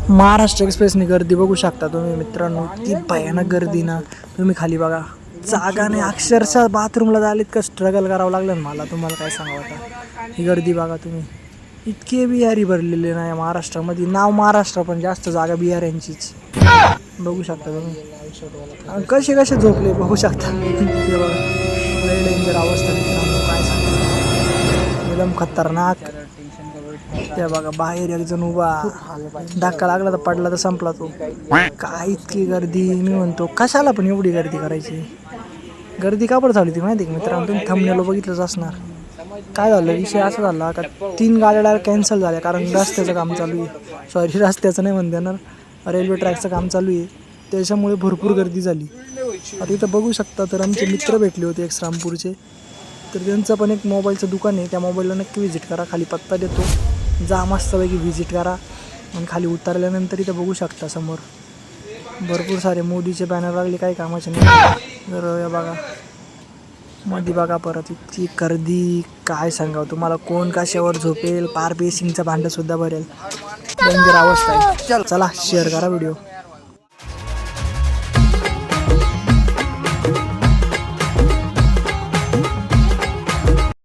महाराष्ट्र एक्सप्रेसनी गर्दी बघू शकता तुम्ही मित्रांनो, ती भयानक गर्दी ना. तुम्ही खाली बघा, जागा नाही, अक्षरशः बाथरूमला जायला इतकं स्ट्रगल करावं लागलं ना मला, तुम्हाला काय सांगावं आता. ही गर्दी बघा तुम्ही, इतके बिहारी भरलेले नाही महाराष्ट्रामध्ये. नाव महाराष्ट्र पण जास्त जागा बिहाऱ्यांचीच. बघू शकता तुम्ही कसे कसे झोपले बघू शकता. हे बघा, लय डेंजर अवस्था मित्रांनो, काय सांगतो, एकदम खतरनाक. त्या बघा बाहेर एक जण उभा, धक्का लागला तर पडला तर संपला तो. काय इतकी गर्दी, मी म्हणतो कशाला पण एवढी गर्दी करायची. गर्दी का बरं झाली ती माहिती आहे का मित्रांनो, तुम्ही थंबनेल बघितलंच असणार. काय झालं, विषय असा झाला का 3 गाड्या कॅन्सल झाल्या कारण रस्त्याचं काम चालू आहे. सॉरी, रस्त्याचं नाही म्हणते ना, रेल्वे ट्रॅकचं काम चालू आहे, त्याच्यामुळे भरपूर गर्दी झाली. आता इथं बघू शकता, तर आमचे मित्र भेटले होते एक श्रामपूरचे, तर त्यांचं पण एक मोबाईलचं दुकान आहे. त्या मोबाईलला नक्की व्हिजिट करा, खाली पत्ता देतो, जा मस्तपैकी व्हिजिट करा. आणि खाली उतरल्यानंतर इथं बघू शकता समोर भरपूर सारे मोदीचे बॅनर लागले, काही कामाचे नाही. तर या बघा मध्ये बघा, परत इतकी गर्दी काय सांगावं तुम्हाला, कोण कशावर झोपेल, पार बेसिंगचं भांडंसुद्धा भरेल. डेंजर अवस्था आहे. चला शेअर करा व्हिडिओ.